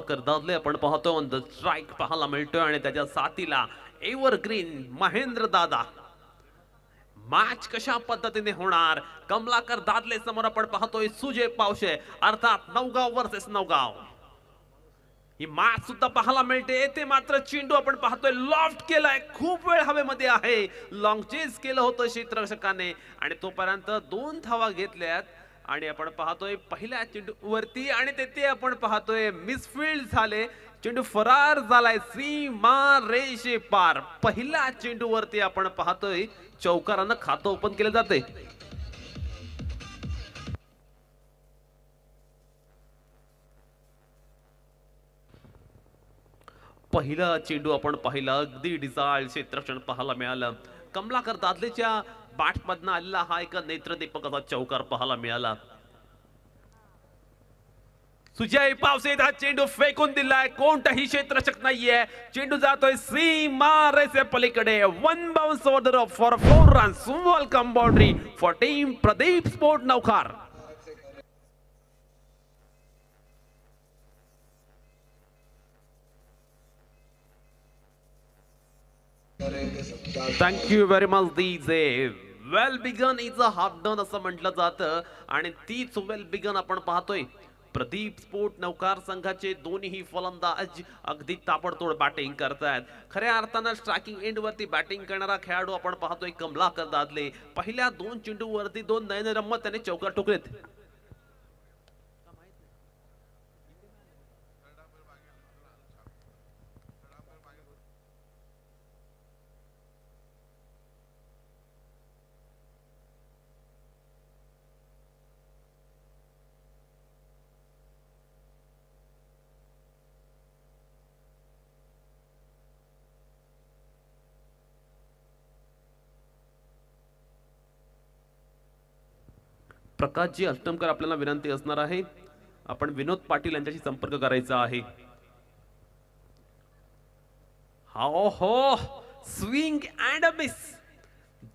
करदातले आपण पाहतो on the strike पाहायला मिळतोय आणि त्याच्या साथीला एव्हरग्रीन महेंद्र दादा. मॅच कशा पद्धतीने होणार कमलाकर दादले समोर आपण पाहतोय सुजय पावशे अर्थात नवगाव वर्सेस नवगाव. ही मॅच सुद्धा पाहायला मिळते. येथे मात्र चेंडू आपण पाहतोय लॉफ्ट केलाय, खूप वेळ हवेमध्ये आहे. लॉंग चेस केलं होतं क्षेत्ररक्षकाने आणि तोपर्यंत 2 धावा घेतल्यात आणि आपण पाहतोय पहिल्या चेंडूवरती आणि तेथे आपण पाहतोय मिसफील्ड झाले. चेंडू फरार झालाय सीमा रेषे पार. पहिल्या चेंडूवरती आपण पाहतोय चौकारानं खातं ओपन केलं जाते. पहिला चेंडू आपण पाहिला अगदी डिसाळ क्षेत्ररक्षण पाहायला मिळालं. कमलाकर दादलेच्या बॅटमधनं आलेला हा एक नेत्रदीपक असा चौकार पाहायला मिळाला. सुजय पावसे हा चेंडू फेकून दिलाय, कोणताही क्षेत्ररक्षक नाहीये. चेंडू जातोय सीमा रेषे पलीकडे. 1 bounce order for 4 runs. Welcome boundary for team Pradeep sport Navkhar. Thank you very much DJ. Well begun is a half done असं म्हटलं जातं आणि तीच वेल बिगन आपण पाहतोय. प्रदीप स्पोर्ट नवकार संघाचे दोन्ही फलंदाज अगदी ताबडतोड बॅटिंग करतायत. खऱ्या अर्थानं स्ट्रायकिंग एंड वरती बॅटिंग करणारा खेळाडू आपण पाहतोय कमलाकर दादले. पहिल्या 2 चेंडूवरती 2 नयनरम्य त्याने चौकार ठोकलेत. प्रकाशजी अष्टमकर आपल्याला विनंती असणार आहे, आपण विनोद पाटील यांच्याशी संपर्क करायचा आहे. हो हो, स्विंग अँड मिस.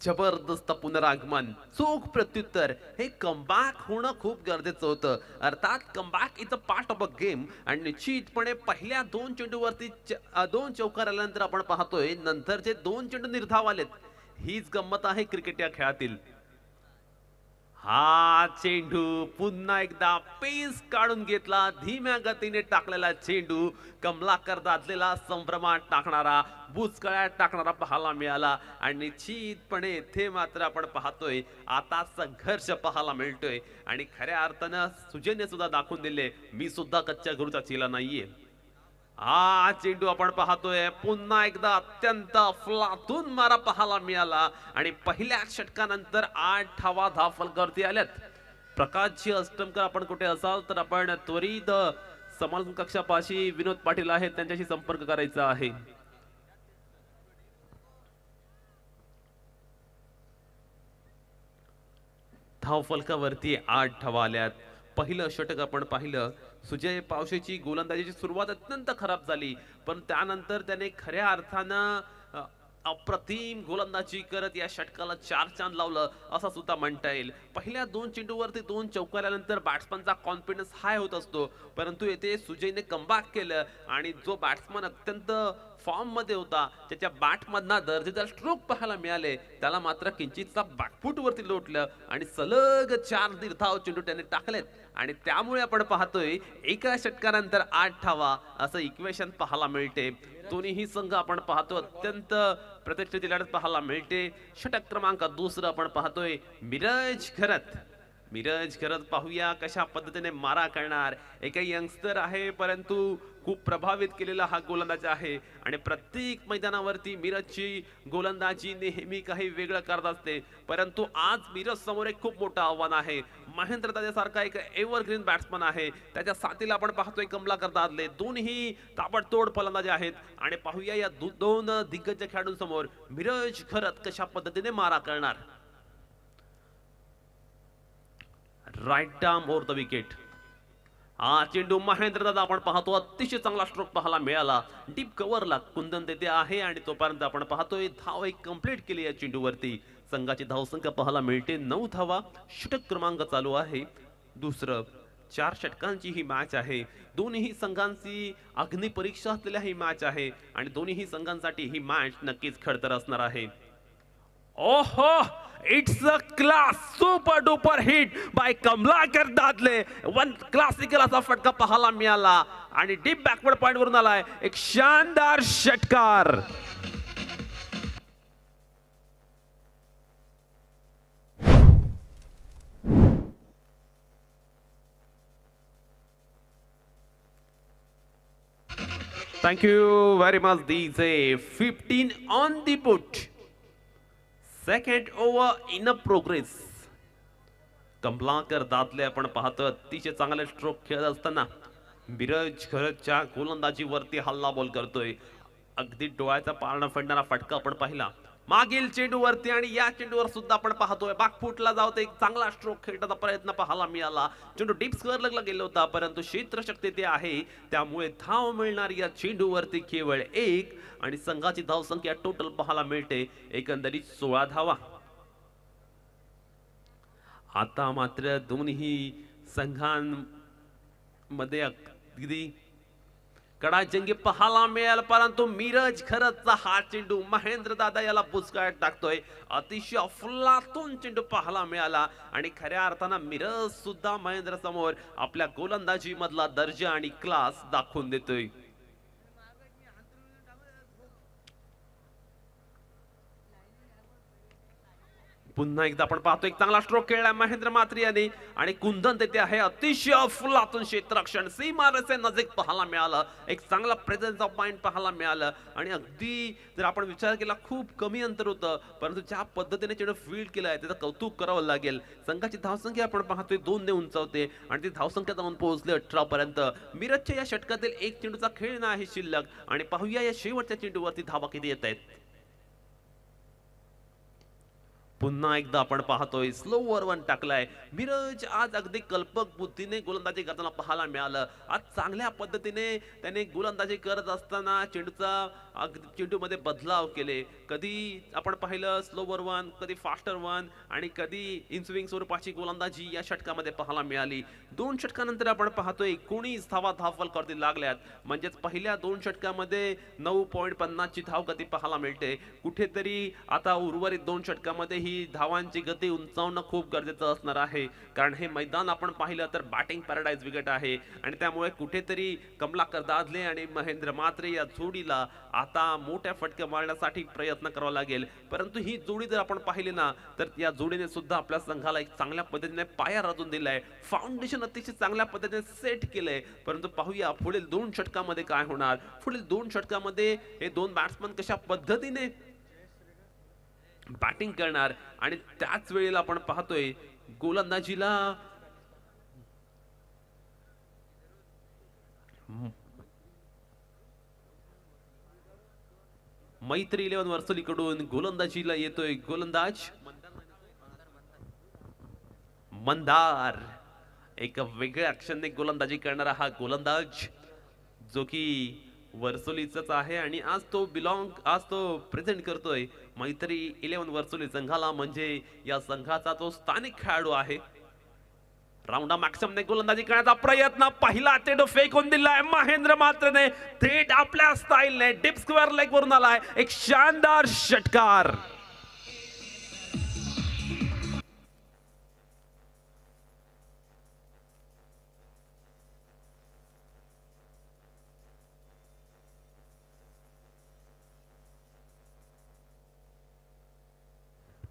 जबरदस्त पुनरागमन, चोख प्रत्युत्तर. हे कमबॅक होणं खूप गरजेचं होतं. अर्थात comeback is a part of a game आणि निश्चितपणे पहिल्या 2 चेंडूवरती 2 चौकार आल्यानंतर आपण पाहतोय नंतरचे 2 चेंडू निर्धाव आलेत. हीच गंमत आहे क्रिकेट या खेळातील. हा चेंडू पुन्हा एकदा पेस काढून घेतला. धीम्या गतीने टाकलेला चेंडू कमलाकर दादलेला संभ्रमात टाकणारा, बुचकळ्यात टाकणारा पाहायला मिळाला आणि निश्चितपणे इथे मात्र आपण पाहतोय आता संघर्ष पाहायला मिळतोय आणि खऱ्या अर्थानं सुजयने सुद्धा दाखवून दिले मी सुद्धा कच्च्या गुरुचा चिला नाहीये. हा चेंडू आपण पाहतोय पुन्हा एकदा अत्यंत अफलातून मारा पाहायला मिळाला आणि पहिल्या षटकानंतर 8 धावा धावफलकावरती आल्यात. प्रकाशजी अष्टमकर आपण कुठे असाल तर आपण त्वरित समालोचन कक्षापाशी विनोद पाटील आहेत त्यांच्याशी संपर्क करायचा आहे. धावफलकावरती 8 धावा आल्यात. पहिलं षटक आपण पाहिलं, सुजय पावशेची गोलंदाजीची सुरुवात अत्यंत खराब झाली पण त्यानंतर त्याने खऱ्या अर्थानं अप्रतिम गोलंदाजी करत या षटकाला 4 चांद लावलं असं सुद्धा म्हणता येईल. पहिल्या 2 चेंडूवरती 2 चौकार आल्यानंतर बॅट्समनचा कॉन्फिडन्स हाय होत असतो परंतु येथे सुजयने कमबॅक केलं आणि जो बॅट्समन अत्यंत फॉर्म मध्ये होता त्याच्या बॅटमधना दर्जेदार स्ट्रोक पाहायला मिळाले त्याला मात्र किंचितचा बॅकफूट वरती लोटलं आणि सलग 4 निर्धाव चेंडू त्याने टाकलेत आणि त्यामुळे आपण पाहतोय एका षटकानंतर 8 धावा असं इक्वेशन पाहायला मिळते. दोन्ही संघ आपण पाहतो अत्यंत प्रतिष्ठित लढत पाहायला मिळते. षटक क्रमांक 2 आपण पाहतोय मिरज खरत. मिरज खरत पाहूया कशा पद्धतीने मारा करणार. एक यंगस्टर आहे परंतु खूप प्रभावित केलेला हा गोलंदाज आहे आणि प्रत्येक मैदानावरती मिरजची गोलंदाजी नेहमी काही वेगळं करत असते परंतु आज मिरज समोर एक खूप मोठं आव्हान आहे. महेंद्र दादासारखा एक एव्हरग्रीन बॅट्समन आहे, त्याच्या साथीला आपण पाहतोय कमलाकर दादले. दोन्ही ताबडतोड फलंदाज आहेत आणि पाहूया या 2 दिग्गज खेळाडूंसमोर मिरज खरत कशा पद्धतीने मारा करणार. Right arm over the wicket. हा चेंडू महेंद्र दादा आपण पाहतो अतिशय चांगला स्ट्रोक पाहायला मिळाला. डीप कव्हरला कुंदन तेथे आहे आणि तोपर्यंत आपण पाहतोय धाव एक कंप्लीट केली या चेंडूवरती. संघाची धावसंख्या पाहायला मिळते 9 धावा. षटक क्रमांक चालू आहे 2. 4 षटकांची ही मॅच आहे. दोन्ही संघांची अग्निपरीक्षा असलेल्या ही मॅच आहे आणि दोन्ही संघांसाठी ही मॅच नक्कीच खडतर असणार आहे. ओहो, it's a class super duper hit by Kamalakar Dadle. One classical असा फटका पाहायला मिळाला आणि डीप बॅकवर्ड पॉइंट वरून आलाय एक शानदार षटकार. Thank you very much, DJ. 15 on the boot. Second over in a progress. Kamalakar दादले आपण पाहतो अतिशय चांगले स्ट्रोक खेळत असताना मिरज खरच्या गोलंदाजीवरती हल्ला बॉल करतोय. अगदी डोळ्याचा पारणा फेडणारा फटका आपण पाहिला मागील चेंडूवरती आणि या चेंडूवर सुद्धा आपण पाहतोय बॅकफुटला जाऊन एक चांगला स्ट्रोक खेळण्याचा प्रयत्न पाहायला मिळाला. चेंडू डीप स्क्वेअरला गेला होता परंतु क्षेत्रशक्ती ते आहे त्यामुळे धाव मिळणार या चेंडूवरती केवळ 1 आणि संघाची धाव संख्या टोटल पाहायला मिळते एकंदरीत 16 धावा. आता मात्र दोन्ही संघांमध्ये अगदी कडाजंगी पाहायला मिळेल परंतु मिरज खरंच हा चेंडू महेंद्र दादा याला बुचकाळ्यात टाकतोय. अतिशय अफलातून चेंडू पाहायला मिळाला आणि खऱ्या अर्थानं मिरज सुद्धा महेंद्र समोर आपल्या गोलंदाजी मधला दर्जा आणि क्लास दाखवून देतोय. पुन्हा एकदा आपण पाहतो एक चांगला स्ट्रोक खेळलाय महेंद्र मात्री यांनी आणि कुंदन तेथे आहे अतिशय अफलातून क्षेत्ररक्षण सीमारेषे नजीक पाहायला मिळालं. एक चांगला प्रेझेन्स ऑफ माइंड पाहायला मिळालं आणि अगदी जर आपण विचार केला खूप कमी अंतर होतं परंतु ज्या पद्धतीने चेंडू फील्ड केलाय त्याचं कौतुक करावं लागेल. संघाची धावसंख्या आपण पाहतोय 2 ने उंचावते आणि ती धावसंख्या जाऊन पोहोचली 18 पर्यंत. मिरजच्या या षटकातील एक चेंडूचा खेळ नाही शिल्लक आणि पाहूया या शेवटच्या चेंडूवरती धावा किती येत आहेत. पुन्हा एकदा आपण पाहतोय स्लोवर वन टाकलाय. मिरज आज अगदी कल्पक बुद्धीने गोलंदाजी करताना पाहायला मिळालं. आज चांगल्या पद्धतीने त्याने गोलंदाजी करत असताना चेंडूमध्ये बदलाव केले. कधी आपण पाहिलं स्लोवर वन, कधी फास्टर वन आणि कधी इनस्विंग स्वरूपाची गोलंदाजी या षटकामध्ये पाहायला मिळाली. 2 षटकानंतर आपण पाहतोय 19 धावा धावफलकावरती लागल्यात म्हणजेच पहिल्या 2 षटकामध्ये 9.50 ची धाव गती पाहायला मिळते. कुठेतरी आता उर्वरित 2 षटकामध्ये ही धावांची गती उंचावणं खूप गरजेचं असणार आहे कारण हे मैदान आपण पाहिलं तर बॅटिंग पॅराडाइज विकेट आहे आणि त्यामुळे कुठेतरी कमलाकर दादले आणि महेंद्र मात्रे या जोडीला आता मोठ्या फटक्या मारण्यासाठी प्रयत्न करावा लागेल. परंतु ही जोडी जर आपण पाहिली ना तर या जोडीने सुद्धा आपल्या संघाला एक चांगल्या पद्धतीने पाया रचून दिलाय. फाउंडेशन अतिशय चांगल्या पद्धतीने सेट केलंय. परंतु पाहूया पुढील 2 षटकामध्ये काय होणार. पुढील 2 षटकामध्ये हे 2 बॅट्समन कशा पद्धतीने बॅटिंग करणार आणि त्याच वेळेला आपण पाहतोय गोलंदाजीला मैत्री 11 वर्सोलीकडून गोलंदाजीला येतोय गोलंदाज मंदार. एक वेगळ्या ॲक्शनने गोलंदाजी करणारा हा गोलंदाज जो की वर्सोलीचाच आहे आणि आज तो प्रेझेंट करतोय मैत्री 11 वर्सोली संघाला म्हणजे या संघाचा तो स्थानिक खेळाडू आहे. राऊंडा मॅक्समने गोलंदाजी करण्याचा प्रयत्न पहिला चेंडू फेकून दिलाय महेंद्र मात्रने थेट आपल्या स्टाईलने डीप स्क्वेअर लेग वरून आलाय एक शानदार षटकार.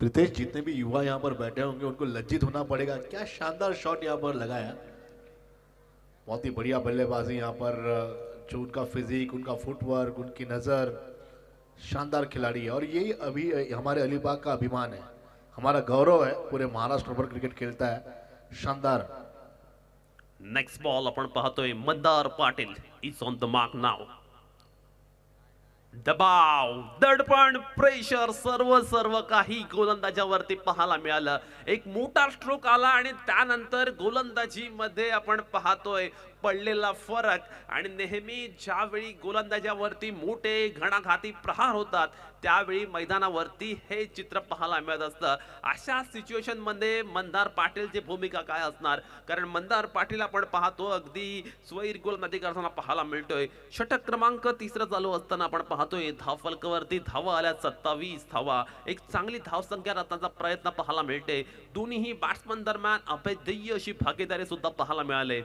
प्रीतेश, जितने भी युवा यहाँ पर बैठे होंगे उनको लज्जित होना पड़ेगा. क्या शानदार शॉट यहाँ पर लगाया. बहुत ही बढ़िया बल्लेबाजी यहाँ पर. जो उनका फिजिक, उनका फुटवर्क, उनकी नज़र, शानदार खिलाड़ी है और यही अभी हमारे अलीबाग का अभिमान है, हमारा गौरव है. पूरे महाराष्ट्र पर क्रिकेट खेलता है. शानदार. नेक्स्ट बॉल आपण पाहतोय Mandar Patil is on the mark नाव. दबाव, दडपण, प्रेशर सर्व काही गोलंदाजावरती पाहायला मिळालं. एक मोठा स्ट्रोक आला आणि त्यानंतर गोलंदाजी मध्ये आपण पाहतोय पडलेला फरक आणि नेहमी ज्यावेळी गोलंदाजावरती मोठे घणाघाती प्रहार होतात त्यावेळी मैदानावरती हे चित्र पाहायला मिळत असतं. अशा सिच्युएशन मध्ये मंदार पाटीलची भूमिका काय असणार, कारण मंदार पाटील आपण पाहतो अगदी स्वैर गोलंदाजी करताना पाहायला मिळतोय. षटक क्रमांक 3 चालू असताना आपण पाहतोय धावफलकावरती धावा आल्या 27 धावा, एक चांगली धावसंख्या राखण्याचा प्रयत्न पाहायला मिळते. दोन्ही बॅट्समन दरम्यान अभेद्य अशी भागीदारी सुद्धा पाहायला मिळाले.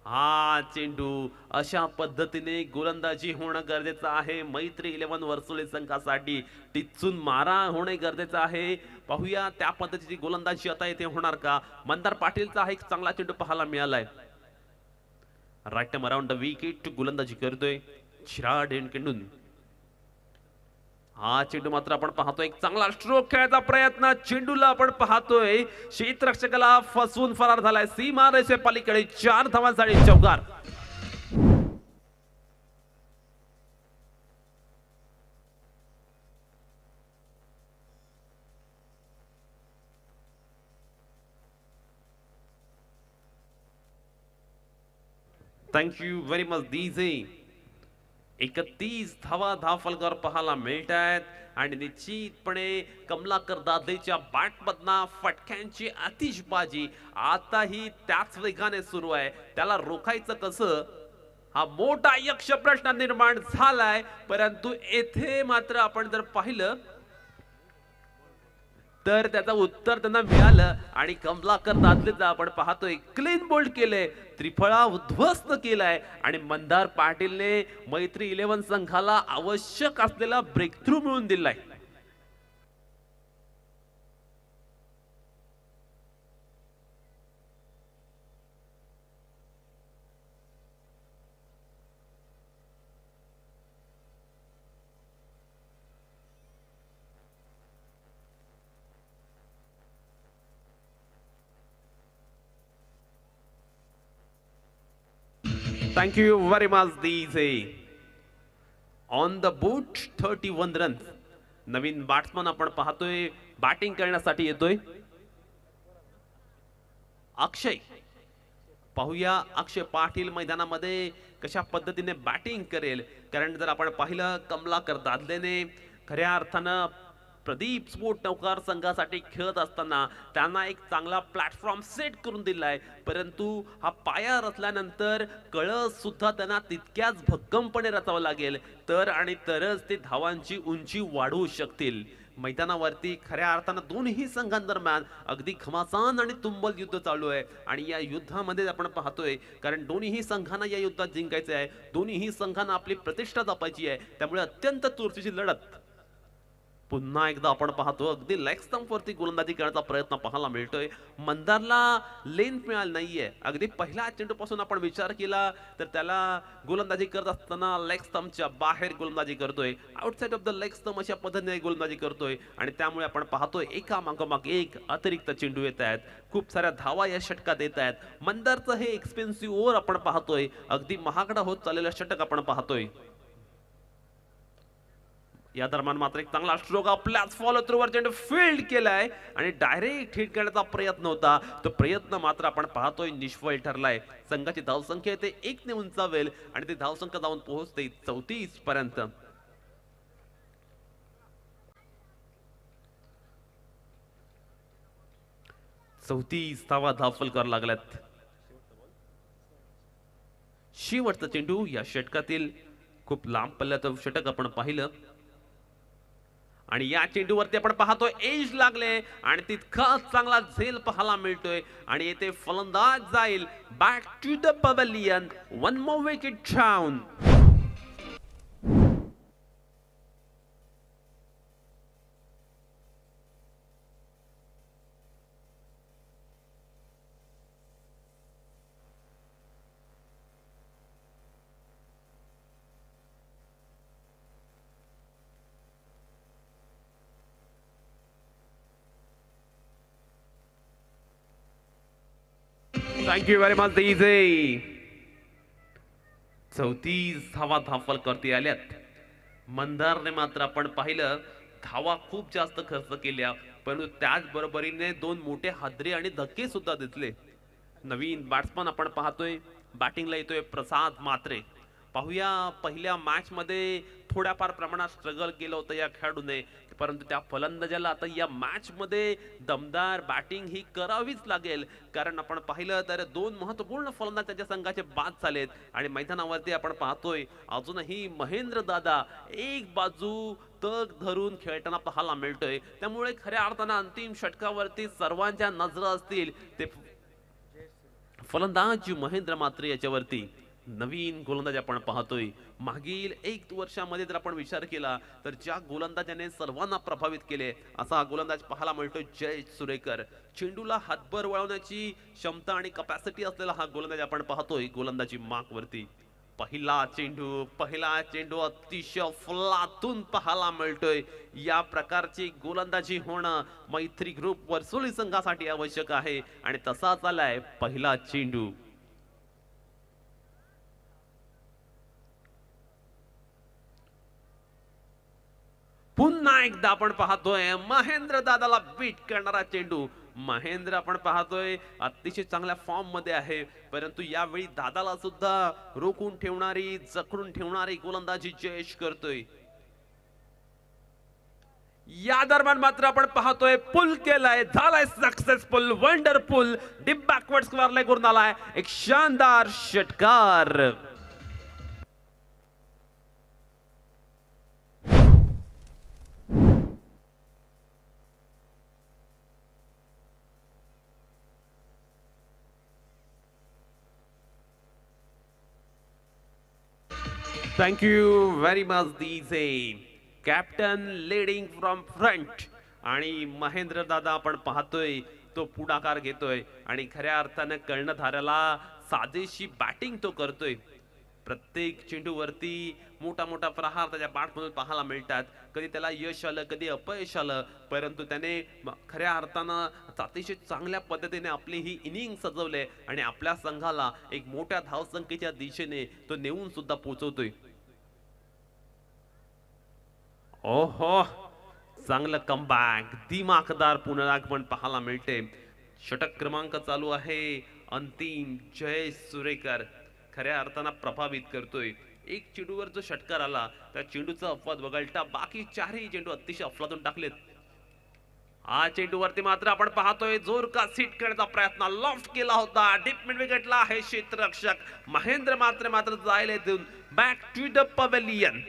हा चेंडू अशा पद्धतीने गोलंदाजी होणं गरजेचं आहे मैत्री 11 वर्सोली संघासाठी. टिचून मारा होणे गरजेचं आहे. पाहूया त्या पद्धतीची गोलंदाजी आता इथे होणार का. मंदार पाटीलचा एक चांगला चेंडू पाहायला मिळालाय. Right time around the wicket गोलंदाजी करतोय चिराग डेनकेंडून. हा चेंडू मात्र आपण पाहतोय एक चांगला स्ट्रोक खेळायचा प्रयत्न. चेंडूला आपण पाहतोय क्षेत्ररक्षकाला फसवून फरार झालाय. सीमा रेषे पलीकडे 4 धावांसाठी चौकार. Thank you very much DJ. 31 धावा धावफलकावर पाहायला मिळत आहेत आणि निश्चितपणे कमलाकर दादेच्या बॅटमधना फटक्यांची आतिषबाजी आताही त्याच वेगाने सुरू आहे. त्याला रोखायचं कसं हा मोठा यक्ष प्रश्न निर्माण झालाय. परंतु येथे मात्र आपण जर पाहिलं तर त्याचं उत्तर त्यांना मिळालं आणि कमलाकर दादलेचा आपण पाहतोय क्लीन बोल्ड केले, त्रिफळा उद्ध्वस्त केलाय आणि मंदार पाटीलने मैत्री 11 संघाला आवश्यक असलेला ब्रेक थ्रू मिळवून दिलाय. Thank you very much, DJ. On the boot 31 run. Naveen batsman आपण पाहतोय बॅटिंग करण्यासाठी येतोय अक्षय. पाहूया अक्षय पाटील मैदानामध्ये कशा पद्धतीने बॅटिंग करेल, कारण जर आपण पाहिलं कमलाकर दादलेने खऱ्या अर्थानं प्रदीप स्पोर्ट नौकार संघासाठी खेळत असताना त्यांना एक चांगला प्लॅटफॉर्म सेट करून दिलाय. परंतु हा पाया रचल्यानंतर कळस सुद्धा त्यांना तितक्याच भक्कमपणे रचावं लागेल तर आणि तरच ते धावांची उंची वाढवू शकतील. मैदानावरती खऱ्या अर्थानं दोन्ही संघांदरम्यान अगदी घमासान आणि तुंबल युद्ध चालू आहे आणि या युद्धामध्ये आपण पाहतोय कारण दोन्ही संघांना या युद्धात जिंकायचे आहे. दोन्ही संघांना आपली प्रतिष्ठा जपायची आहे. त्यामुळे अत्यंत चुरशीची लढत. पुन्हा एकदा आपण पाहतो अगदी लेग स्टंप वरती गोलंदाजी करण्याचा प्रयत्न पाहायला मिळतोय. मंदारला लेंथ मिळाली नाहीये. अगदी पहिल्या चेंडू पासून आपण विचार केला तर त्याला गोलंदाजी करत असताना लेग स्टंपच्या बाहेर गोलंदाजी करतोय. Outside of the leg stump अशा पद्धतीने गोलंदाजी करतोय आणि त्यामुळे आपण पाहतोय एका मागोमाग एक अतिरिक्त चेंडू येत आहेत. खूप साऱ्या धावा या षटकात येत आहेत. मंदारचं हे एक्सपेन्सिव्ह ओव्हर आपण पाहतोय. अगदी महागडा होत चाललेलं षटक आपण पाहतोय. या दरम्यान मात्र एक चांगला स्ट्रोक आपल्याच फॉलो थ्रूवर चेंडू फील्ड केलाय आणि डायरेक्ट हिट करण्याचा प्रयत्न होता. तो प्रयत्न मात्र आपण पाहतोय निष्फळ ठरलाय. संघाची धावसंख्या ते 1 ने उंचावेल आणि ती धावसंख्या जाऊन पोहोचते 34 पर्यंत. धावा धावफलकावर लागल्यात. शेवटचा चेंडू या षटकातील खूप लांब पल्ल्याचं षटक आपण पाहिलं आणि या चेंडूवरती आपण पाहतोय एज लागले आणि तितकाच चांगला झेल पाहायला मिळतोय आणि येथे फलंदाज जाईल back to the pavilion. 1 more wicket down. Thank you very much, DJ. 34 धावा धावफलकावरती आल्यात. मंदारने मात्र आपण पाहिलं धावा खूप जास्त खर्च केल्या परंतु त्याच बरोबरीने 2 मोठे हादरे आणि धक्के सुद्धा दिसले. नवीन बॅट्समन आपण पाहतोय बॅटिंगला येतोय प्रसाद मात्रे. पाहूया पहिल्या मॅच मध्ये थोड्याफार प्रमाणात स्ट्रगल केलं होतं या खेळाडूने, परंतु त्या फलंदाजाला आता या मॅच मध्ये दमदार बॅटिंग ही करावीच लागेल. कारण आपण पाहिलं तर दोन महत्त्वपूर्ण फलंदाज त्यांच्या संघाचे बाद झालेत आणि मैदानावरती आपण पाहतोय अजूनही महेंद्र दादा एक बाजू तग धरून खेळताना पाहायला मिळतोय. त्यामुळे खऱ्या अर्थानं अंतिम षटकावरती सर्वांच्या नजरा असतील ते फलंदाज महेंद्र मात्रे याच्यावरती. नवीन गोलंदाज आपण पाहतोय. मागील एक वर्षामध्ये जर आपण विचार केला तर ज्या गोलंदाजाने सर्वांना प्रभावित केले असा हा गोलंदाज पाहायला मिळतोय जय सुरेकर. चेंडूला हातभर वळवण्याची क्षमता आणि कपॅसिटी असलेला हा गोलंदाज आपण पाहतोय गोलंदाजी मार्क वरती. पहिला चेंडू अतिशय फुलातून पाहायला मिळतोय. या प्रकारची गोलंदाजी होणं मैत्री ग्रुप वर्सोली संघासाठी आवश्यक आहे आणि तसाच आलाय पहिला चेंडू. पुन्हा एकदा आपण पाहतोय महेंद्र दादाला बीट करणारा चेंडू. महेंद्र आपण पाहतोय अतिशय चांगल्या फॉर्म मध्ये आहे, परंतु यावेळी दादाला सुद्धा रोखून ठेवणारी जखडून ठेवणारी गोलंदाजी जयेश करतोय. या दरम्यान मात्र आपण पाहतोय पुल केलाय, झालाय successful, wonderful, deep backward square leg वरून आलाय एक शानदार षटकार. Thank you very much DJ. Captain leading from front आणि महेंद्र दादा आपण पाहतोय तो पुढाकार घेतोय आणि खऱ्या अर्थानं कर्णधाराला साजेशी बॅटिंग तो करतोय. प्रत्येक चेंडूवरती मोठा मोठा प्रहार त्याच्या बॅटमधून पाहायला मिळतात. कधी त्याला यश आलं, कधी अपयश आलं, परंतु त्याने खऱ्या अर्थानं अतिशय चांगल्या पद्धतीने आपली ही इनिंग सजवले आणि आपल्या संघाला एक मोठ्या धावसंख्येच्या दिशेने तो नेऊन सुद्धा पोहोचवतोय. ओहो, चांगलं कमबॅक, दिमाखदार पुनरागमन पाहायला मिळते. षटक क्रमांक चालू आहे. अंतिम जय सुरेकर खऱ्या अर्थानं प्रभावित करतोय. एक चेंडूवर जो षटकार आला त्या चेंडूचा अपवाद वगळता बाकी चारही चेंडू अतिशय अफलातून टाकलेत. हा चेंडूवरती मात्र आपण पाहतोय जोर का सीट करण्याचा प्रयत्न लॉफ्ट केला होता. डीप मिड विकेटला आहे क्षेत्ररक्षक महेंद्र मात्र जायला देऊन back to the pavilion.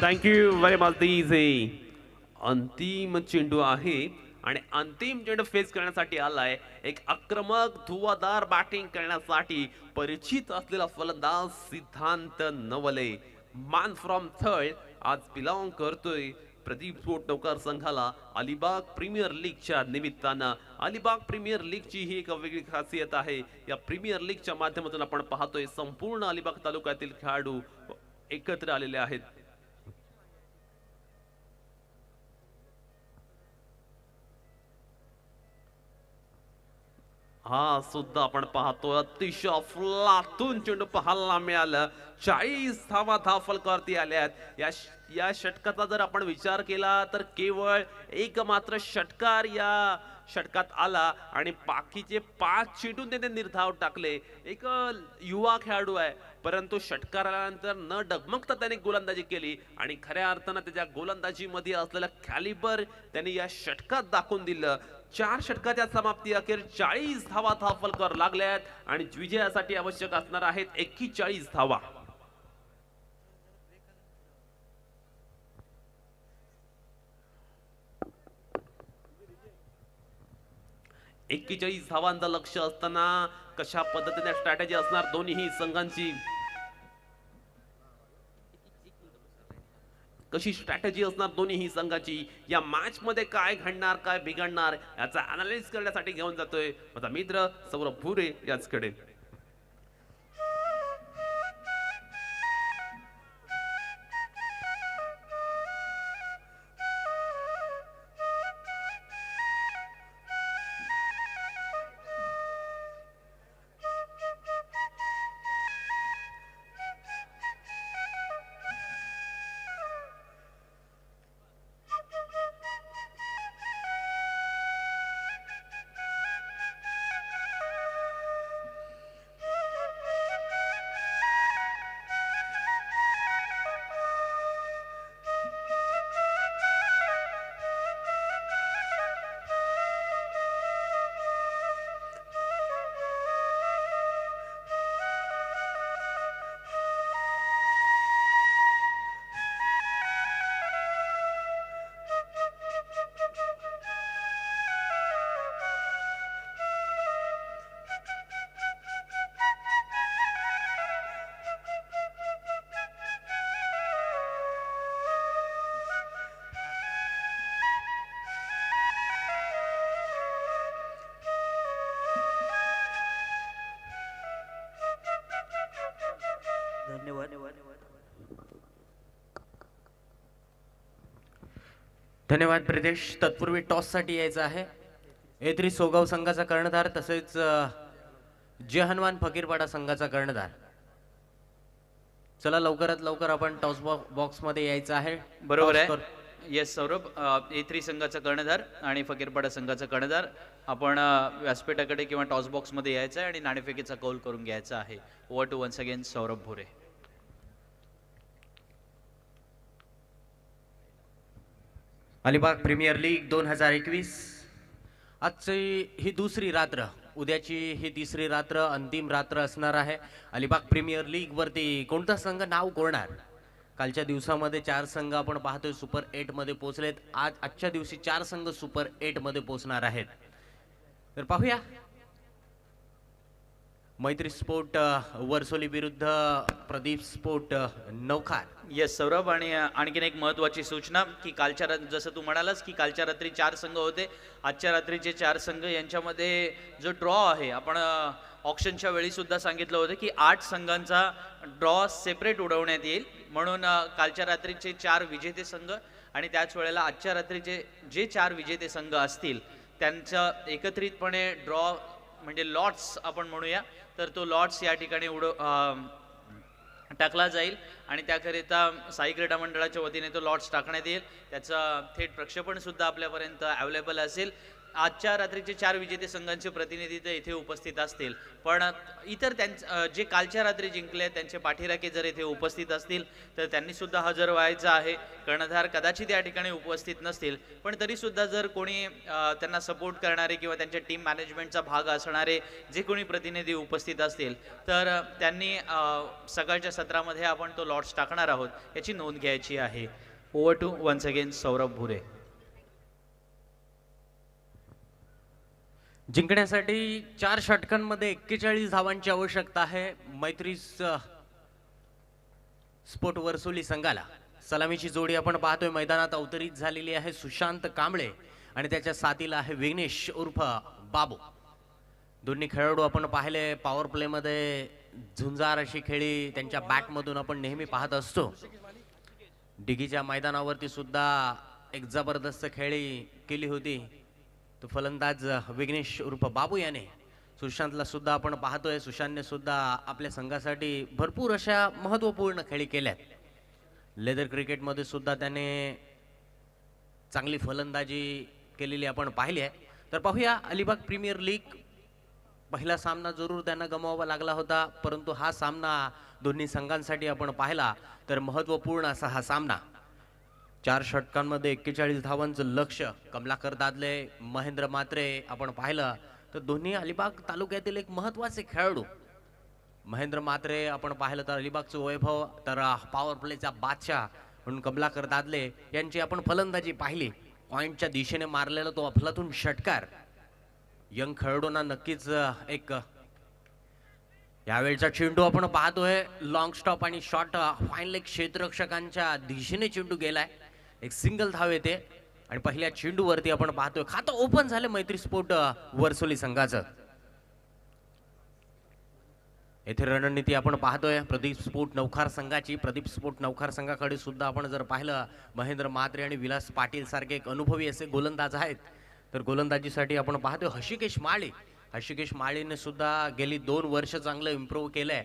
Thank you very much DJ. अंतिम चेंडू आहे आणि अंतिम चेंडू फेस करण्यासाठी आलाय एक आक्रमक धुवादार बॅटिंग करण्यासाठी परिचित असलेला फलंदाज सिद्धांत नवले. मॅन फ्रॉम थर्ड आज बिलॉंग करतोय प्रदीप स्पोर्ट संघाला अलिबाग प्रीमियर लीगच्या निमित्तानं. अलिबाग प्रीमियर लीगची ही एक वेगळी खासियत आहे. या प्रीमियर लीगच्या माध्यमातून आपण पाहतोय संपूर्ण अलिबाग तालुक्यातील खेळाडू एकत्र आलेले आहेत. हा सुद्धा आपण पाहतो अतिशय अफलातून चेंडू पाहायला मिळालं. 40 धावा धावफलकावरती आल्यात. या षटकाचा जर आपण विचार केला तर केवळ एक मात्र षटकार या षटकात आला आणि बाकीचे 5 चेंडून त्याने निर्धाव टाकले. एक युवा खेळाडू आहे, परंतु षटकार आल्यानंतर न डगमगता त्याने गोलंदाजी केली आणि खऱ्या अर्थानं त्याच्या गोलंदाजीमध्ये असलेला कॅलिबर त्याने या षटकात दाखवून दिलं. 4 षटकाच्या समाप्ती अखेर 40 धावा धावफलकावर लागल्यात आणि विजयासाठी आवश्यक असणार आहेत 41 धावा. 41 धावांचं लक्ष असताना कशा पद्धतीने स्ट्रॅटेजी असणार दोन्ही संघांची, कशी स्ट्रॅटेजी असणार दोन्ही संघाची, या मॅच मध्ये काय घडणार काय बिघडणार याचा अनालिसिस करण्यासाठी घेऊन जातोय माझा मित्र सौरभ भुरे याचकडे. धन्यवाद प्रितेश. तत्पूर्वी टॉससाठी यायचं आहे. ए3 सोगाव संघाचा कर्णधार तसेच जय हनुमान फकीरपाडा संघाचा कर्णधार. चला लवकरात लवकर आपण टॉस बॉक्स मध्ये यायचं आहे. बरोबर टॉस आहे. कर- येस सौरभ, A3 संघाचा कर्णधार आणि फकीरपाडा संघाचा कर्णधार आपण व्यासपीठाकडे किंवा टॉस बॉक्समध्ये यायचं आहे आणि नाणेफेकीचा कौल करून घ्यायचा आहे. Over to once again Saurabh Bhore. Alibag premier league 2021. आजची ही दुसरी रात्र, उद्याची ही तिसरी रात्र, अंतिम रात्र असणार आहे. अलिबाग प्रीमियर लीग वरती कोणता संघ नाव कोरणार? कालच्या दिवसामध्ये 4 संघ आपण पाहतोय सुपर 8 मध्ये पोहोचलेत. आजच्या दिवशी 4 संघ सुपर 8 मध्ये पोहोचणार आहेत. तर पाहूया. मैत्री स्पोर्ट वर्सोली विरुद्ध प्रदीप स्पोर्ट नौखार. येस सौरभ, आणि आणखीन एक महत्त्वाची सूचना की जसं तू म्हणालास की कालच्या रात्री 4 संघ होते, आजच्या रात्रीचे 4 संघ यांच्यामध्ये जो ड्रॉ आहे, आपण ऑप्शनच्या वेळी सुद्धा सांगितलं होतं की 8 संघांचा ड्रॉ सेपरेट उडवण्यात येईल. म्हणून कालच्या रात्रीचे 4 विजेते संघ आणि त्याच वेळेला आजच्या रात्रीचे जे 4 विजेते संघ असतील त्यांचा एकत्रितपणे ड्रॉ म्हणजे लॉट्स आपण म्हणूया, तर तो लॉट्स या ठिकाणी टाकला जाईल आणि त्याकरिता साई क्रीडा मंडळाच्या वतीने तो लॉट्स टाकण्यात येईल. त्याचं थेट प्रक्षेपण सुद्धा आपल्यापर्यंत अवेलेबल असेल. आजच्या रात्रीचे 4 विजेते संघांचे प्रतिनिधी तर इथे उपस्थित असतील, पण इतर जे कालच्या रात्री जिंकले त्यांचे पाठीराखे जर इथे उपस्थित असतील तर त्यांनी सुद्धा हजर व्हायचं आहे. कर्णधार कदाचित या ठिकाणी उपस्थित नसतील, पण तरी सुद्धा जर कोणी त्यांना सपोर्ट करणारे किंवा त्यांच्या टीम मॅनेजमेंटचा भाग असणारे जे कोणी प्रतिनिधी उपस्थित असतील तर त्यांनी सकाळच्या सत्रामध्ये आपण तो लॉट्स टाकणार आहोत, याची नोंद घ्यायची आहे. Over to once again Saurabh Bhure. जिंकण्यासाठी 4 षटकांमध्ये 41 धावांची आवश्यकता आहे मैत्री स्पोर्ट वर्सोली संघाला. सलामीची जोडी आपण पाहतोय मैदानात अवतरित झालेली आहे. सुशांत कांबळे आणि त्याच्या साथीला आहे विघ्नेश उर्फ बाबू. दोन्ही खेळाडू आपण पाहिले पॉवर प्ले मध्ये झुंजार अशी खेळी त्यांच्या बॅट मधून आपण नेहमी पाहत असतो. डिगीच्या मैदानावरती सुद्धा एक जबरदस्त खेळी केली होती. तो फलंदाज विघ्नेश उर्फ बाबू याने. सुशांतला सुद्धा आपण पाहतोय, सुशांतने सुद्धा आपल्या संघासाठी भरपूर अशा महत्त्वपूर्ण खेळी केल्यात. लेदर क्रिकेटमध्ये सुद्धा त्याने चांगली फलंदाजी केलेली आपण पाहिली आहे. तर पाहूया अलिबाग प्रीमियर लीग. पहिला सामना जरूर त्यांना गमवावा लागला होता, परंतु हा सामना दोन्ही संघांसाठी आपण पाहिला तर महत्त्वपूर्ण असा हा सामना. 4 षटकांमध्ये 41 धावांचं लक्ष. कमलाकर दादले, महेंद्र म्हात्रे आपण पाहिलं तर दोन्ही अलिबाग तालुक्यातील एक महत्त्वाचे खेळाडू. महेंद्र म्हात्रे आपण पाहिलं तर अलिबागचं वैभव, तर पॉवर प्लेचा बादशाह म्हणून कमलाकर दादले यांची आपण फलंदाजी पाहिली. पॉइंटच्या दिशेने मारलेला तो अफलातून षटकार यंग खेळाडूंना नक्कीच एक. यावेळचा चेंडू आपण पाहतोय लॉंग स्टॉप आणि शॉर्ट फाईन लेग क्षेत्ररक्षकांच्या दिशेने चेंडू गेलाय. एक सिंगल धाव येते आणि पहिल्या चेंडूवरती आपण पाहतोय खातं ओपन झालं मैत्री स्पोर्ट वर्सोली संघाचं. येथे रणनीती आपण पाहतोय प्रदीप स्पोर्ट नौखार संघाची. प्रदीप स्पोर्ट नौखार संघाकडे सुद्धा आपण जर पाहिलं महेंद्र म्हात्रे आणि विलास पाटील सारखे एक अनुभवी असे गोलंदाज आहेत. तर गोलंदाजीसाठी आपण पाहतोय हर्षिकेश माळी. हर्षिकेश माळीने सुद्धा गेली 2 वर्ष चांगलं इम्प्रूव्ह केलंय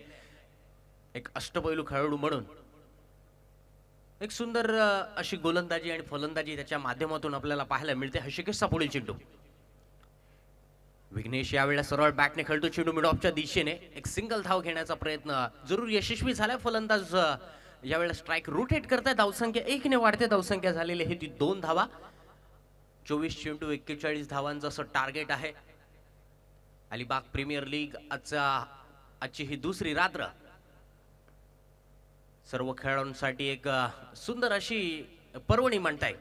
एक अष्टपैलू खेळाडू म्हणून. एक सुंदर अशी गोलंदाजी आणि फलंदाजी त्याच्या माध्यमातून आपल्याला पाहायला मिळते. हर्षिकेशचा पुढील चेंडू. विघ्नेश यावेळेला सरळ बॅटने खेळतो चेंडू मिड ऑफच्या दिशेने. एक सिंगल धाव घेण्याचा प्रयत्न जरूर यशस्वी झालाय. फलंदाज यावेळेला स्ट्राईक रोटेट करताय. धावसंख्या 1 ने वाढते. धावसंख्या झालेली आहे ती 2 धावा. 24 चेंडू 41 धावांचं असं टार्गेट आहे. अलिबाग प्रीमियर लीग आजची ही दुसरी रात्र सर्व खेळाडूंसाठी एक सुंदर अशी पर्वणी म्हणताय.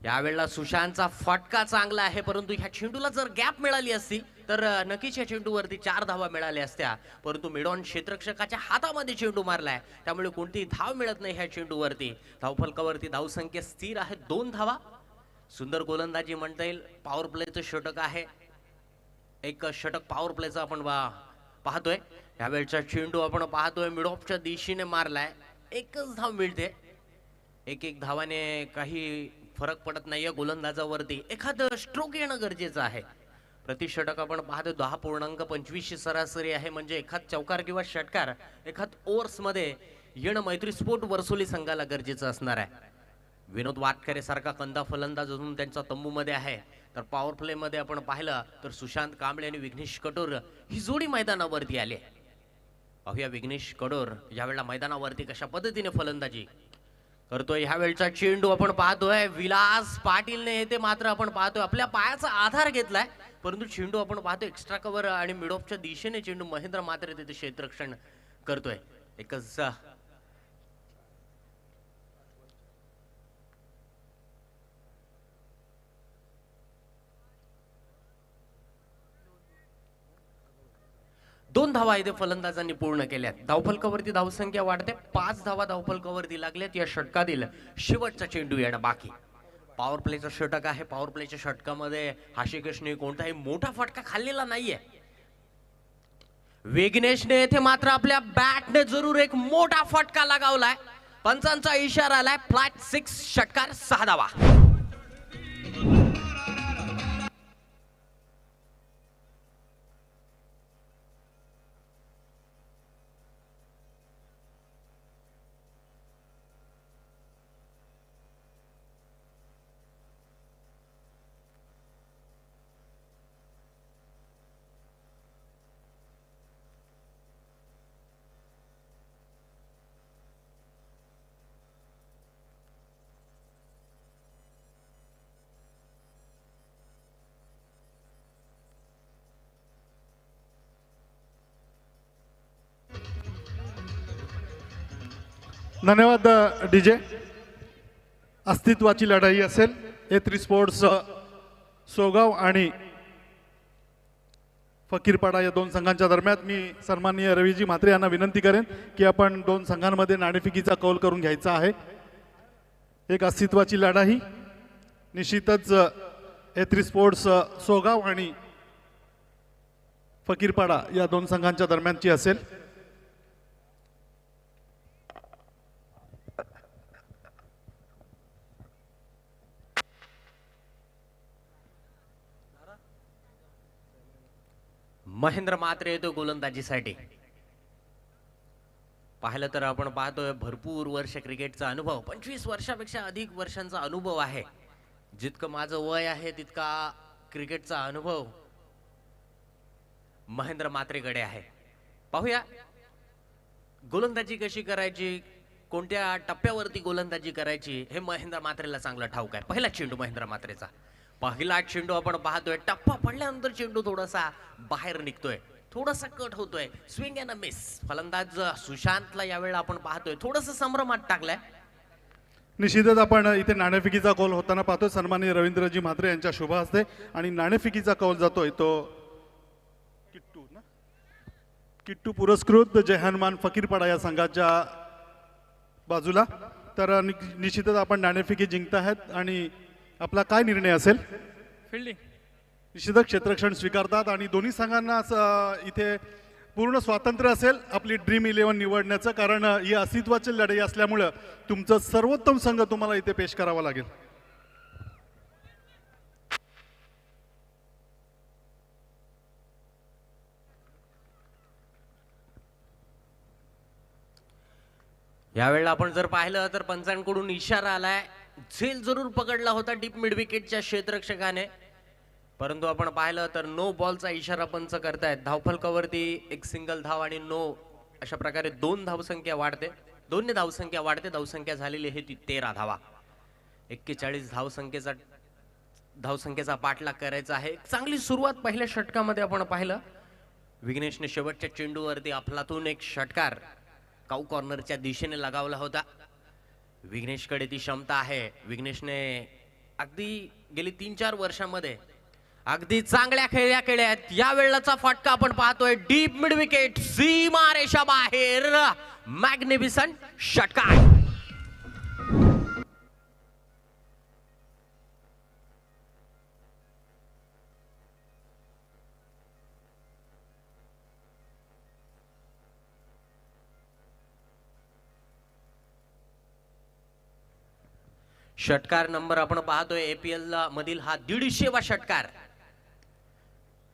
यावेळेला सुशांतचा फटका चांगला आहे, परंतु ह्या चेंडूला जर गॅप मिळाली असती तर नक्कीच या चेंडूवरती 4 धावा मिळाल्या असत्या. परंतु मिडॉन क्षेत्ररक्षकाच्या हातामध्ये चेंडू मारलाय, त्यामुळे कोणतीही धाव मिळत नाही ह्या चेंडूवरती. धावफलकावरती धावसंख्या स्थिर आहे 2 धावा. सुंदर गोलंदाजी म्हणता येईल. पॉवर प्लेचं षटक आहे. एक षटक पॉवर प्लेचं आपण पाहतोय. यावेळचा चेंडू आपण पाहतोय मिड ऑफच्या दिशेने मारलाय. एकच धाव मिळते. 1-1 धावाने काही फरक पडत नाहीये गोलंदाजावरती. एखादं स्ट्रोक येणं गरजेचं आहे. प्रति षटक आपण पाहतो 10.25 सरासरी आहे, म्हणजे एखाद चौकार किंवा षटकार एखाद ओव्हर्स मध्ये येणं मैत्री स्पोर्ट वर्सोली संघाला गरजेचं असणार आहे. विनोद वाटकरे सारखा कंदा फलंदाज अजून त्यांच्या तंबूमध्ये आहे. तर पॉवर प्ले मध्ये आपण पाहिलं तर सुशांत कांबळे आणि विघ्नेश कटोर ही जोडी मैदानावरती आली आहे. पाहूया विघ्नेश कटोर यावेळेला मैदानावरती कशा पद्धतीने फलंदाजी करतोय. ह्यावेळचा चेंडू आपण पाहतोय विलास पाटीलने ते मात्र आपण पाहतोय आपल्या पायाचा आधार घेतलाय, परंतु चेंडू आपण पाहतोय एक्स्ट्रा कव्हर आणि मिड ऑफच्या दिशेने चेंडू महेंद्र मात्र तिथे क्षेत्ररक्षण करतोय. एकच दोन धावा इथे फलंदाजांनी पूर्ण केल्यात. धावफलकावरती धावसंख्या वाढते. 5 धावा धावफलकावरती लागल्यात. या षटकातील शेवटचा चेंडू येणं बाकी. पॉवर प्लेचा षटक आहे. पॉवर प्लेच्या षटकामध्ये हाशिकेशने कोणताही मोठा फटका खाल्लेला नाहीये. विघ्नेशने येथे मात्र आपल्या बॅटने जरूर एक मोठा फटका लगावलाय. पंचांचा इशारा आलाय. फ्लॅट 6 षटकार 6 धावा. धन्यवाद डीजे. अस्तित्वाची लढाई असेल A3 स्पोर्ट्स सोगाव आणि फकीरपाडा या दोन संघांच्या दरम्यान. मी सन्माननीय रवीजी म्हात्रे यांना विनंती करेन की आपण दोन संघांमध्ये नाणेफेकीचा कौल करून घ्यायचा आहे. एक अस्तित्वाची लढाई निश्चितच A3 स्पोर्ट्स सोगाव आणि फकीरपाडा या दोन संघांच्या दरम्यानची असेल. महेंद्र मात्रे येतो गोलंदाजीसाठी. पाहिलं तर आपण पाहतोय भरपूर वर्ष क्रिकेटचा अनुभव, 25 वर्षापेक्षा अधिक वर्षांचा अनुभव आहे. जितकं माझं वय आहे तितका क्रिकेटचा अनुभव महेंद्र मात्रेकडे आहे. पाहूया गोलंदाजी कशी करायची, कोणत्या टप्प्यावरती गोलंदाजी करायची हे महेंद्र मात्रेला चांगलं ठाऊक आहे. पहिला चेंडू महेंद्र मात्रेचा. पहिला चेंडू आपण पाहतोय. टप्पा पडल्यानंतर चेंडू थोडासा बाहेर निघतोय, थोडासा कट होतोय. Swing and miss. फलंदाज सुशांतला यावेळेला आपण पाहतोय थोडस संभ्रमात टाकलाय. निश्चितच आपण इथे नाणेफेकीचा कौल होताना पाहतोय सन्माननीय रवींद्रजी म्हात्रे यांच्या शुभ हस्ते. आणि नाणेफेकीचा कौल जातोय तो किट्टू पुरस्कृत जय हनुमान फकीरपाडा या संघाच्या बाजूला. तर निश्चितच आपण नाणेफेकी जिंकत आहेत आणि आपला काय निर्णय असेल? फिल्डिंग. निश्चितच क्षेत्ररक्षण स्वीकारतात आणि दोन्ही संघांना इथे पूर्ण स्वातंत्र्य असेल आपली ड्रीम 11 निवडण्याचं, कारण ही अस्तित्वाची लढाई असल्यामुळं तुमचं सर्वोत्तम संघ तुम्हाला इथे पेश करावा लागेल. यावेळेला आपण जर पाहिलं तर पंचांकडून इशारा आलाय. झेल जरूर पकडला होता डीप मिड विकेटच्या क्षेत्ररक्षकाने, परंतु आपण पाहिलं तर नो बॉलचा इशारा पंच करतायत. धावफलकावरती एक सिंगल धाव आणि नो अशा प्रकारे 2 धावसंख्या वाढते. 2 धावसंख्या वाढते. धावसंख्या झालेली आहे ती 13 धावा. 41 धावसंख्येचा पाठलाग करायचा आहे. चांगली सुरुवात पहिल्या षटकामध्ये आपण पाहिलं. विघ्नेशने शेवटच्या चेंडूवरती अफलातून एक षटकार काऊ कॉर्नरच्या दिशेने लगावला होता. विघ्नेशकडे ती क्षमता आहे. विघ्नेशने अगदी गेली 3-4 वर्षांमध्ये अगदी चांगल्या खेळल्या. या वेळेचा फटका आपण पाहतोय डीप मिड विकेट, सीमा रेषा बाहेर. मॅग्निफिसंट षटकार. षटकार नंबर आपण पाहतोय एपीएल मधील हा 150वा षटकार.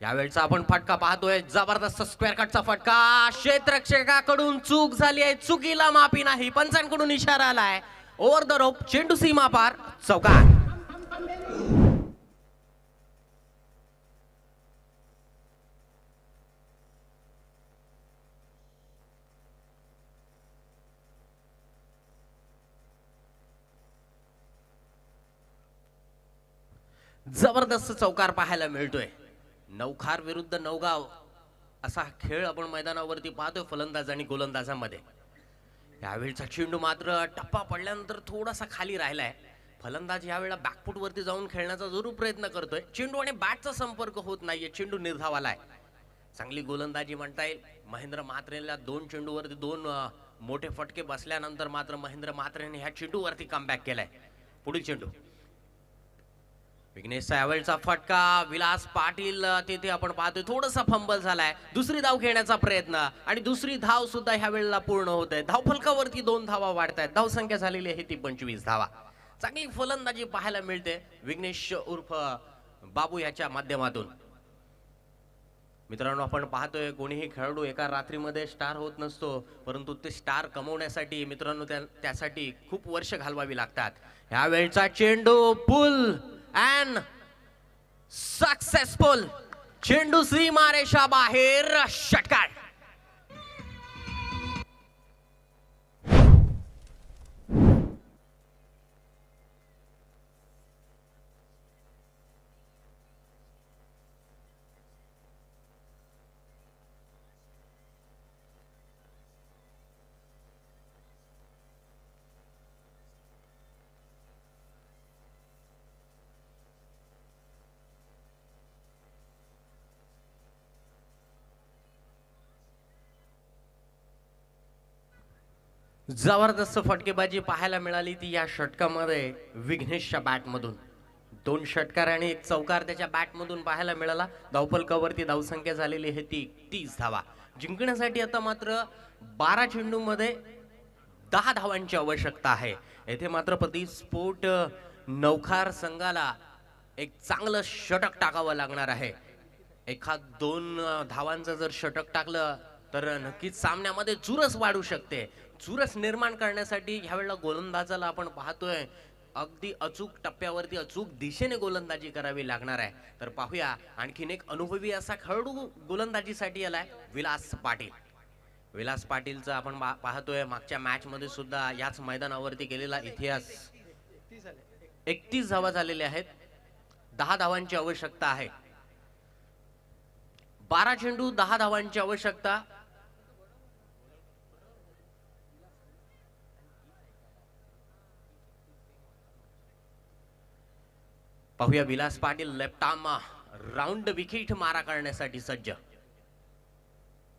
यावेळचा आपण फटका पाहतोय, जबरदस्त स्क्वेअर कटचा फटका. क्षेत्ररक्षकाकडून चूक झाली आहे, चुकीला माफी नाही. पंचांकडून इशारा आलाय. ओव्हर द रोप, चेंडू सीमा पार, चौकार. जबरदस्त चौकार पाहायला मिळतोय. नवखार विरुद्ध नवगाव असा खेळ आपण मैदानावरती पाहतोय फलंदाज आणि गोलंदाजांमध्ये. यावेळचा चेंडू मात्र टप्पा पडल्यानंतर थोडासा खाली राहिलाय. फलंदाज यावेळेला बॅकफूट वरती जाऊन खेळण्याचा जरूर प्रयत्न करतोय. चेंडू आणि बॅटचा संपर्क होत नाहीये, चेंडू निर्धावालाय. चांगली गोलंदाजी म्हणता येईल. महेंद्र म्हात्रेला 2 चेंडूवरती 2 मोठे फटके बसल्यानंतर मात्र महेंद्र म्हात्रेने ह्या चेंडूवरती कमबॅक केलाय. पुढील चेंडू विघ्नेशचा यावेळचा फटका. विलास पाटील तिथे आपण पाहतोय थोडासा फंबल झालाय. दुसरी धाव घेण्याचा प्रयत्न आणि दुसरी धाव सुद्धा ह्या वेळेला पूर्ण होत आहे. धावफलकावरती 2 धावा वाढत आहेत. धावसंख्या झालेली आहे ती 25 धावा. चांगली फलंदाजी पाहायला मिळते विघ्नेश उर्फ बाबू याच्या माध्यमातून. मित्रांनो, आपण पाहतोय कोणीही खेळाडू एका रात्रीमध्ये स्टार होत नसतो, परंतु ते स्टार कमवण्यासाठी मित्रांनो त्यासाठी खूप वर्ष घालवावी लागतात. यावेळचा चेंडू पुल अँड सक्सेसफुल. चेंडू सीमारेषा बाहेर, षटकार. जबरदस्त फटकेबाजी पाहायला मिळाली ती या षटकामध्ये विघ्नेशच्या बॅटमधून. 2 षटकार आणि 1 चौकार त्याच्या बॅटमधून पाहायला मिळाला. धावफलकावरती धावसंख्या झालेली आहे ती 30 धावा. जिंकण्यासाठी आता मात्र 12 चेंडूमध्ये 10 धावांची आवश्यकता आहे. येथे मात्र प्रतिस्फोट नवखार संघाला एक चांगलं षटक टाकावं लागणार आहे. एखाद 2 धावांचं जर षटक टाकलं तर नक्कीच सामन्यामध्ये चुरस वाढू शकते. चुरस निर्माण करण्यासाठी ह्यावेळेला गोलंदाजाला आपण पाहतोय अगदी अचूक टप्प्यावरती अचूक दिशेने गोलंदाजी करावी लागणार आहे. तर पाहूया आणखीन एक अनुभवी असा खेळाडू गोलंदाजीसाठी आलाय, विलास पाटील. विलास पाटीलचा आपण पाहतोय मागच्या मॅच मध्ये सुद्धा याच मैदानावरती केलेला इतिहास. 31 धावा झालेल्या आहेत. 10 धावांची आवश्यकता आहे. 12 चेंडू 10 धावांची आवश्यकता. पाहूया Vilas Patil left arm round wicket मारा करण्यासाठी सज्ज.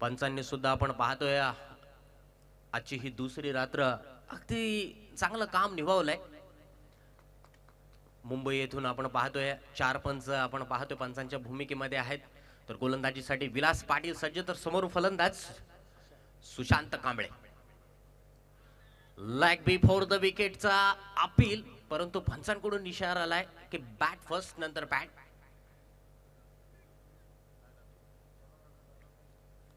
पंचांनी सुद्धा आपण पाहतोय आजची ही दुसरी रात्र अगदी चांगलं काम निभावलंय. मुंबई येथून आपण पाहतोय 4 पंच आपण पाहतोय पंचांच्या भूमिकेमध्ये आहेत. तर गोलंदाजीसाठी विलास पाटील सज्ज, तर समोर फलंदाज Sushant Kamble. Leg before the विकेटचा अपील, परंतु पंचांकडून इशारा आलाय की बॅट फर्स्ट नंतर बॅट.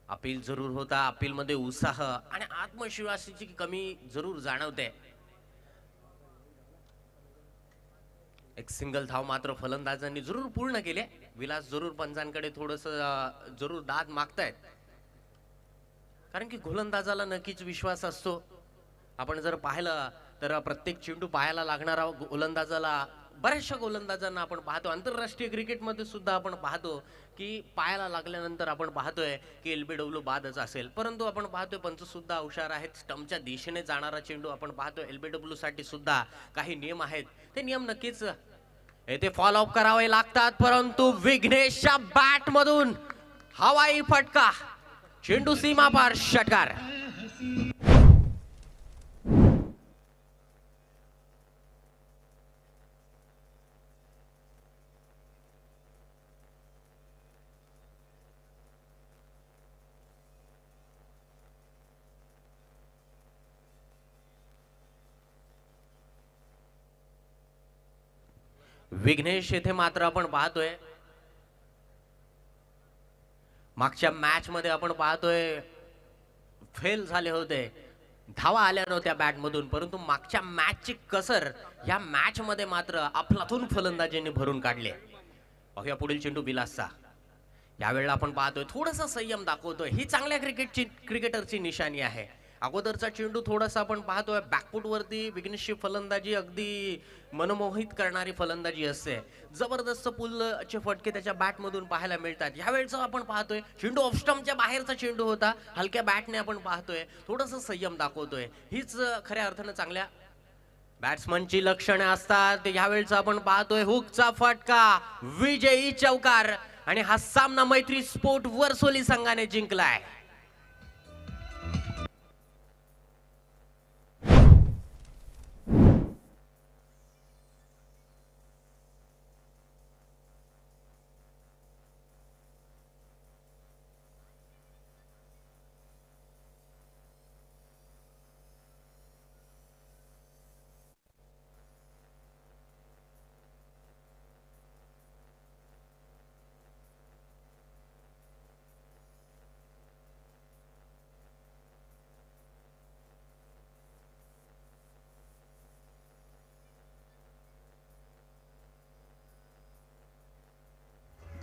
अपील जरूर होता. अपील मध्ये उत्साह आणि आत्मविश्वासाची कमी जरूर जाणवते. एक सिंगल धाव मात्र फलंदाजांनी जरूर पूर्ण केले. विलास जरूर पंचांकडे थोडस जरूर दाद मागतायत, कारण की गोलंदाजाला नक्कीच विश्वास असतो. आपण जर पाहिलं तर प्रत्येक चेंडू पाहायला लागणारा गोलंदाजाला, बऱ्याचशा गोलंदाजांना आपण पाहतो आंतरराष्ट्रीय क्रिकेटमध्ये सुद्धा आपण पाहतो की पायाला लागल्यानंतर आपण पाहतोय की एलबीडब्ल्यू बादच असेल, परंतु आपण पाहतोय पंच सुद्धा हुशार आहेत. स्टंपच्या दिशेने जाणारा चेंडू आपण पाहतोय. एलबीडब्ल्यू साठी सुद्धा काही नियम आहेत. ते नियम नक्कीच येथे फॉलो अप करावे लागतात, परंतु विघ्नेशच्या बॅट मधून हवाई फटका, चेंडू सीमा पार, षटकार. विघ्नेश येथे मात्र आपण पाहतोय मागच्या मॅच मध्ये आपण पाहतोय फेल झाले होते, धावा आल्या नव्हत्या बॅट मधून, परंतु मागच्या मॅचची कसर या मॅच मध्ये मात्र अफलातून फलंदाजींनी भरून काढले. पाहूया पुढील चेंडू बिलासचा. यावेळेला आपण पाहतोय थोडासा संयम दाखवतोय, ही चांगल्या क्रिकेटरची निशाणी आहे. अगोदरचा चेंडू थोडासा आपण पाहतोय बॅकफुट वरती विघ्नेशची फलंदाजी अगदी मनमोहित करणारी फलंदाजी असते. जबरदस्त पुलचे फटके त्याच्या बॅट मधून पाहायला मिळतात. यावेळेचा आपण पाहतोय चेंडू ऑफ स्टंपच्या बाहेरचा चेंडू होता, हलक्या बॅटने आपण पाहतोय थोडंसं संयम दाखवतोय. हीच खऱ्या अर्थानं चांगल्या बॅट्समनची लक्षणे असतात. यावेळेचा आपण पाहतोय हुकचा फटका, विजयी चौकार आणि हा सामना मैत्री स्पोर्ट वर्सोली संघाने जिंकलाय.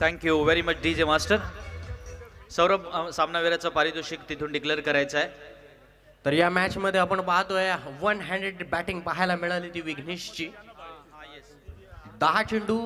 Thank you very much DJ master. Saurabh, सामनावीराचं पारितोषिक तिथून डिक्लेअर करायचं आहे. तर या मॅच मध्ये आपण पाहतोय 1 हँडेड बॅटिंग पाहायला मिळाली ती विघ्नेशची. 10 चेंडू